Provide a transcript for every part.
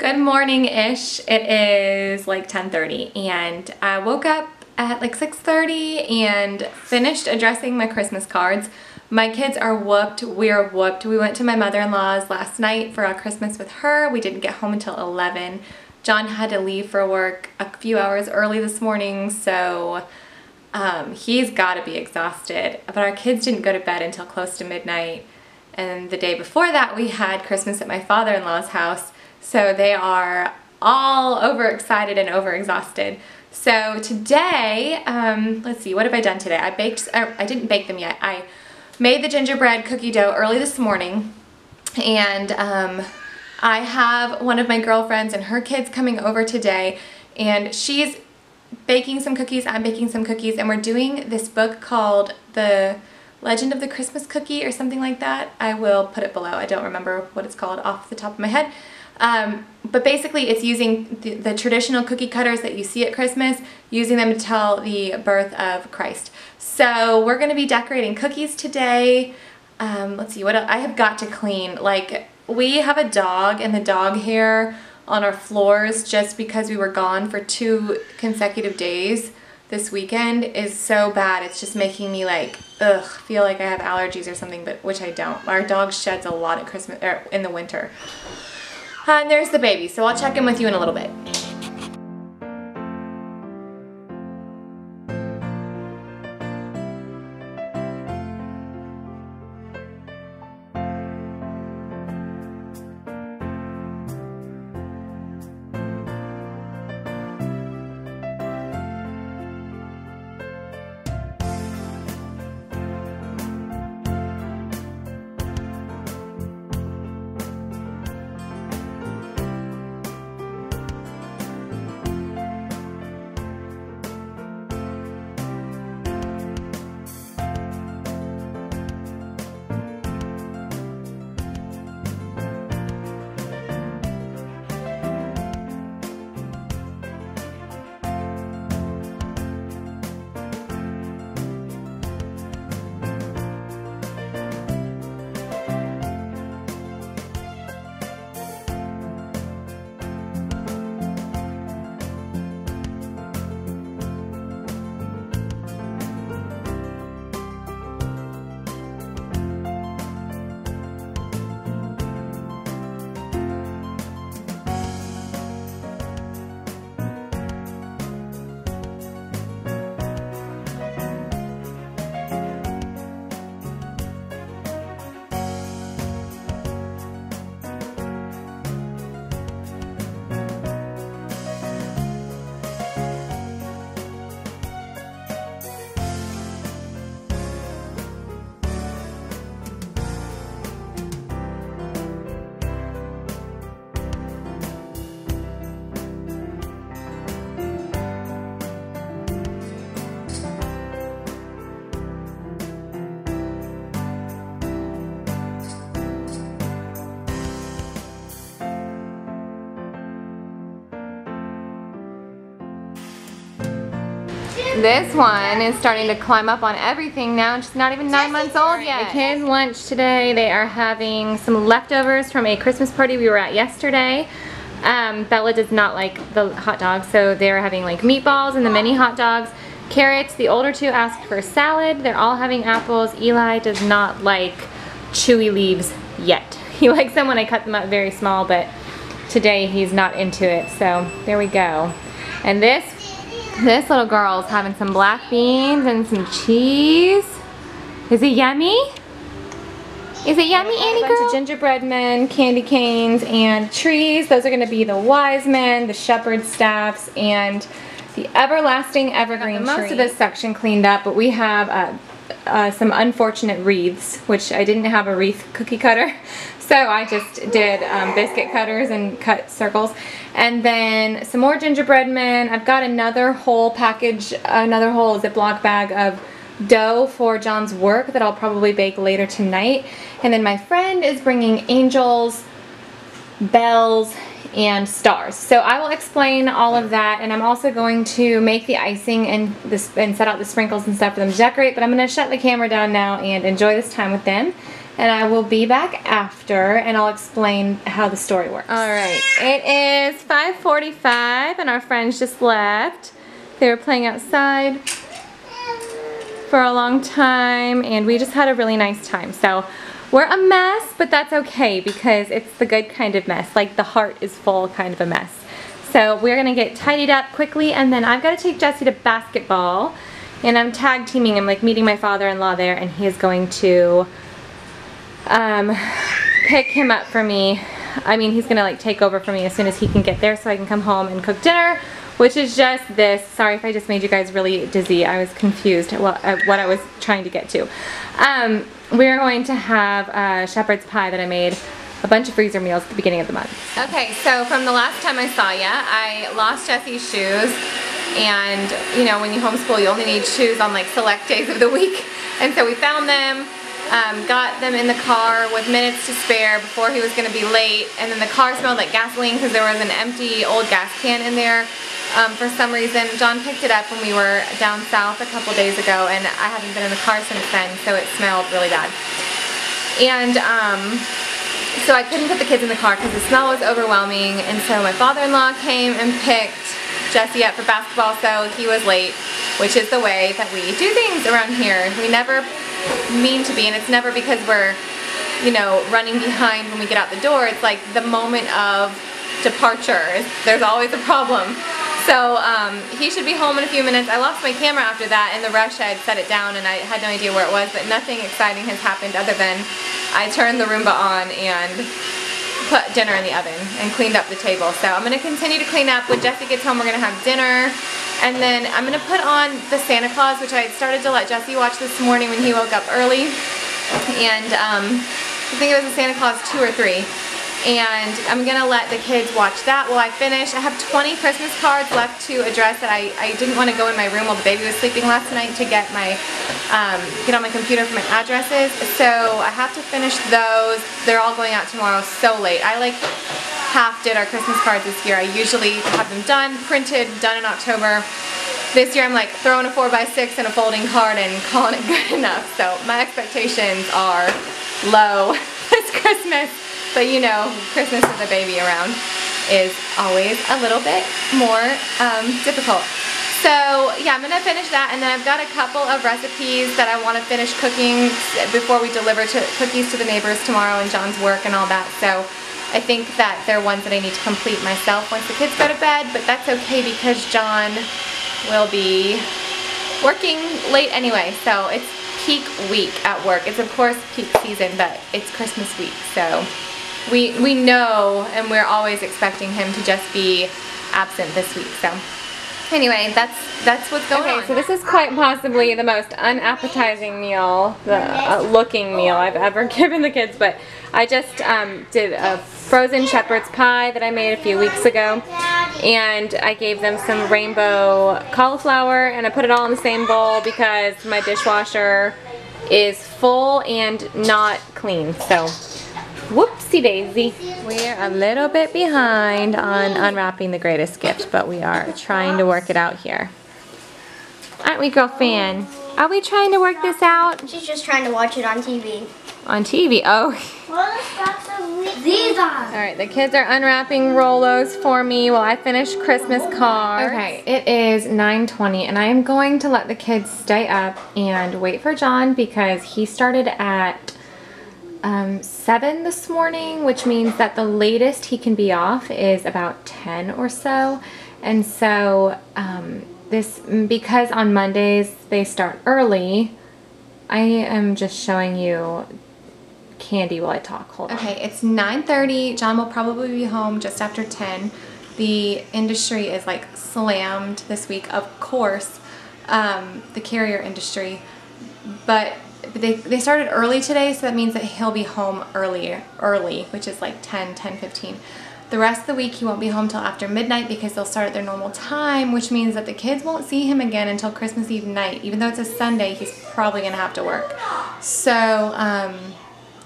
Good morning-ish. It is like 10:30 and I woke up at like 6:30 and finished addressing my Christmas cards. My kids are whooped. We are whooped. We went to my mother-in-law's last night for our Christmas with her. We didn't get home until 11. John had to leave for work a few hours early this morning, so he's got to be exhausted. But our kids didn't go to bed until close to midnight. And the day before that, we had Christmas at my father-in-law's house. So they are all overexcited and overexhausted. So today, let's see, what have I done today? I didn't bake them yet. I made the gingerbread cookie dough early this morning, and I have one of my girlfriends and her kids coming over today, and she's baking some cookies, I'm baking some cookies, and we're doing this book called The Legend of the Christmas Cookie or something like that. I will put it below. I don't remember what it's called off the top of my head. But basically it's using the traditional cookie cutters that you see at Christmas, using them to tell the birth of Christ. So we're going to be decorating cookies today. Let's see, what else? I have got to clean. Like, we have a dog and the dog hair on our floors just because we were gone for 2 consecutive days this weekend is so bad. It's just making me like, ugh, feel like I have allergies or something, but which I don't. Our dog sheds a lot at Christmas, or in the winter. And there's the baby, so I'll check in with you in a little bit. This one is starting to climb up on everything now, and she's not even 9 months old yet. The kids' lunch today, they are having some leftovers from a Christmas party we were at yesterday. Bella does not like the hot dogs, so they're having like meatballs and the mini hot dogs, carrots. The older two asked for a salad. They're all having apples. Eli does not like chewy leaves yet. He likes them when I cut them up very small, but today he's not into it, so there we go. And this little girl's having some black beans and some cheese. Is it yummy? Is it yummy, Annie girl? A bunch of gingerbread men, candy canes, and trees. Those are going to be the wise men, the shepherd staffs, and the everlasting evergreen tree. Most of this section cleaned up, but we have some unfortunate wreaths, which I didn't have a wreath cookie cutter. So I just did biscuit cutters and cut circles. And then some more gingerbread men. I've got another whole package, another whole Ziploc bag of dough for John's work that I'll probably bake later tonight. And then my friend is bringing angels, bells, and stars. So I will explain all of that, and I'm also going to make the icing and set out the sprinkles and stuff for them to decorate, but I'm going to shut the camera down now and enjoy this time with them. And I will be back after, and I'll explain how the story works. Alright, it is 5:45 and our friends just left. They were playing outside for a long time, and we just had a really nice time. So we're a mess, but that's okay because it's the good kind of mess, like the heart is full kind of a mess. So we're gonna get tidied up quickly, and then I've got to take Jesse to basketball, and I'm tag teaming him, like meeting my father-in-law there, and he is going to pick him up for me. I mean, he's gonna like take over for me as soon as he can get there so I can come home and cook dinner, which is just this. Sorry if I just made you guys really dizzy. I was confused at what I was trying to get to. We're going to have shepherd's pie that I made a bunch of freezer meals at the beginning of the month. Okay, so from the last time I saw ya, I lost Jesse's shoes, and you know, when you homeschool, you only need shoes on like select days of the week, and so we found them. Got them in the car with minutes to spare before he was going to be late, and then the car smelled like gasoline because there was an empty old gas can in there. For some reason, John picked it up when we were down south a couple days ago, and I haven't been in the car since then, so it smelled really bad. And so I couldn't put the kids in the car because the smell was overwhelming, and so my father-in-law came and picked Jesse up for basketball, so he was late, which is the way that we do things around here. We never mean to be, and it's never because we're, you know, running behind when we get out the door. It's like the moment of departure. There's always a problem. So he should be home in a few minutes. I lost my camera after that. In the rush, I had set it down and I had no idea where it was, but nothing exciting has happened other than I turned the Roomba on and put dinner in the oven and cleaned up the table. So I'm going to continue to clean up. When Jesse gets home, we're going to have dinner. And then I'm going to put on the Santa Claus, which I had started to let Jesse watch this morning when he woke up early. And I think it was a Santa Claus 2 or 3. And I'm going to let the kids watch that while I finish. I have 20 Christmas cards left to address that I didn't want to go in my room while the baby was sleeping last night to get my get on my computer for my addresses. So I have to finish those. They're all going out tomorrow so late. I like half did our Christmas cards this year. I usually have them done, printed, done in October. This year I'm like throwing a 4x6 in a folding card and calling it good enough. So my expectations are low this Christmas. But you know, Christmas with a baby around is always a little bit more difficult. So yeah, I'm going to finish that, and then I've got a couple of recipes that I want to finish cooking before we deliver cookies to the neighbors tomorrow and John's work and all that. So I think that they're ones that I need to complete myself once the kids go to bed, but that's okay because John will be working late anyway. So it's peak week at work. It's of course peak season, but it's Christmas week. So we know, and we're always expecting him to just be absent this week. So anyway, that's what's going on. Okay, so this is quite possibly the most unappetizing meal, looking meal I've ever given the kids, but I just did a frozen shepherd's pie that I made a few weeks ago, and I gave them some rainbow cauliflower, and I put it all in the same bowl because my dishwasher is full and not clean. So whoopsie daisy. We're a little bit behind on unwrapping the greatest gift, but we are trying to work it out here. Aren't we, girlfriend? Are we trying to work this out? She's just trying to watch it on TV. On TV? Oh. These are. Alright, the kids are unwrapping Rolos for me while I finish Christmas cards. Okay, it is 9:20 and I am going to let the kids stay up and wait for John because he started at 7 this morning, which means that the latest he can be off is about 10 or so. And so because on Mondays they start early, I am just showing you candy while I talk. Hold on. Okay, it's 9:30. John will probably be home just after 10. The industry is like slammed this week, of course, the carrier industry, but they started early today, so that means that he'll be home early, which is like 10:15. The rest of the week he won't be home till after midnight because they'll start at their normal time, which means that the kids won't see him again until Christmas Eve night. Even though it's a Sunday, he's probably gonna have to work. So I'm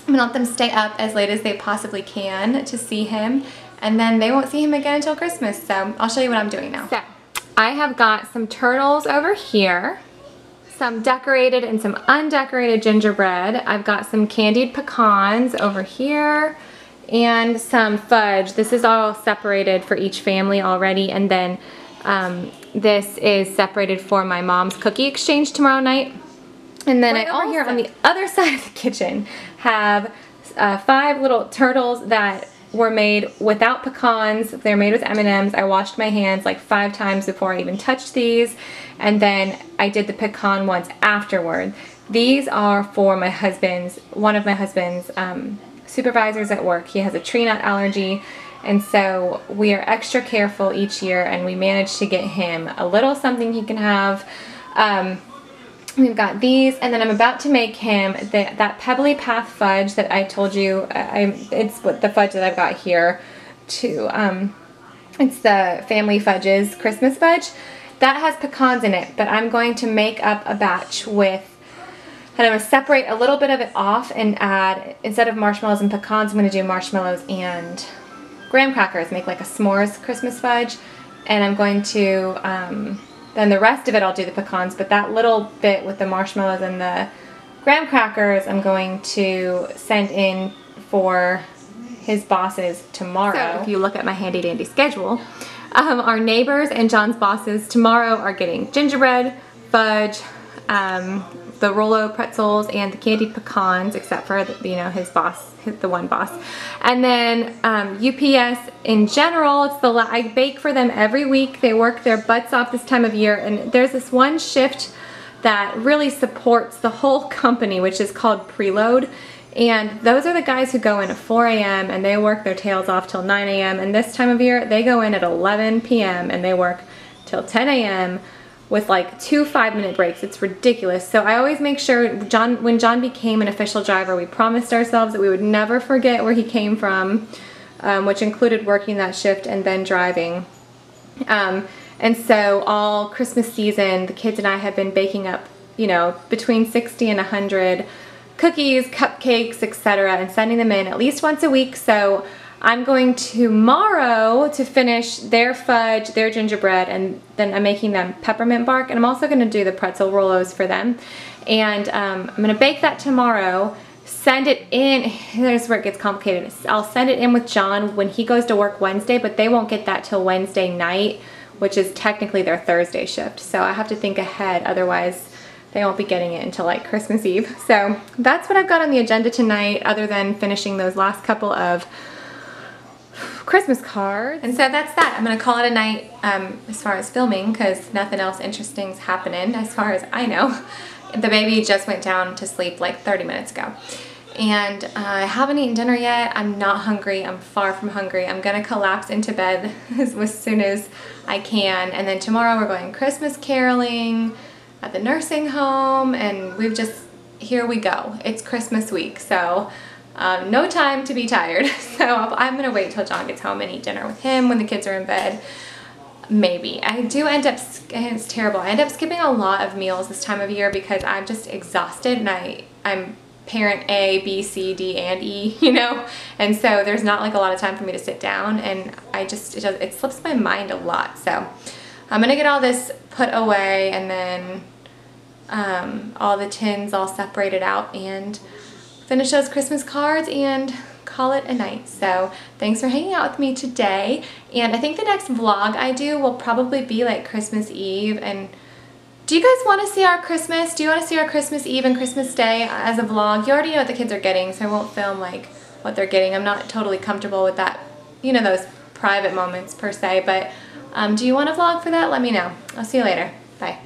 gonna let them stay up as late as they possibly can to see him, and then they won't see him again until Christmas. So I'll show you what I'm doing now. So I have got some turtles over here, some decorated and some undecorated gingerbread. I've got some candied pecans over here and some fudge. This is all separated for each family already, and then this is separated for my mom's cookie exchange tomorrow night. And then I over here on the other side of the kitchen have 5 little turtles that were made without pecans. They're made with M&Ms. I washed my hands like 5 times before I even touched these, and then I did the pecan ones afterward. These are for my husband's, one of my husband's supervisors at work. He has a tree nut allergy, and so we are extra careful each year, and we managed to get him a little something he can have. We've got these, and then I'm about to make him that Pebbly Path fudge that I told you. It's the fudge that I've got here too. It's the Family Fudges Christmas fudge. That has pecans in it, but I'm going to make up a batch with, and I'm going to separate a little bit of it off and add, instead of marshmallows and pecans, I'm going to do marshmallows and graham crackers, make like a s'mores Christmas fudge. And I'm going to, then the rest of it I'll do the pecans, but that little bit with the marshmallows and the graham crackers I'm going to send in for his bosses tomorrow. So if you look at my handy dandy schedule, our neighbors and John's bosses tomorrow are getting gingerbread, fudge, the Rolo pretzels, and the candied pecans, except for his boss, the one boss. And then UPS in general, it's I bake for them every week. They work their butts off this time of year, and there's this one shift that really supports the whole company, which is called preload. And those are the guys who go in at 4 a.m. and they work their tails off till 9 a.m. And this time of year, they go in at 11 p.m. and they work till 10 a.m. with like 2 5-minute breaks. It's ridiculous. So I always make sure, when John became an official driver, we promised ourselves that we would never forget where he came from, which included working that shift and then driving. And so all Christmas season, the kids and I have been baking up, between 60 and 100 cookies, cupcakes, etc., and sending them in at least once a week. So I'm going tomorrow to finish their fudge, their gingerbread, and then I'm making them peppermint bark, and I'm also going to do the pretzel Rolos for them. And I'm going to bake that tomorrow, send it in. Here's where it gets complicated. I'll send it in with John when he goes to work Wednesday, but they won't get that till Wednesday night, which is technically their Thursday shift. So I have to think ahead, otherwise they won't be getting it until like Christmas Eve. So that's what I've got on the agenda tonight, other than finishing those last couple of Christmas cards. And so that's that. I'm gonna call it a night as far as filming, because nothing else interesting's happening as far as I know. The baby just went down to sleep like 30 minutes ago. And I haven't eaten dinner yet. I'm not hungry. I'm far from hungry. I'm gonna collapse into bed as soon as I can. And then tomorrow we're going Christmas caroling at the nursing home, and here we go. It's Christmas week, so no time to be tired. So I'm gonna wait till John gets home and eat dinner with him when the kids are in bed. Maybe. I do end up, it's terrible, I end up skipping a lot of meals this time of year because I'm just exhausted, and I'm parent A, B, C, D, and E, and so there's not like a lot of time for me to sit down, and it slips my mind a lot. So I'm gonna get all this put away, and then all the tins all separated out, and finish those Christmas cards and call it a night. So thanks for hanging out with me today, and I think the next vlog I do will probably be like Christmas Eve. And do you guys want to see our Christmas? Do you want to see our Christmas Eve and Christmas Day as a vlog? You already know what the kids are getting, so I won't film like what they're getting. I'm not totally comfortable with that, those private moments per se, but do you want a vlog for that? Let me know. I'll see you later. Bye.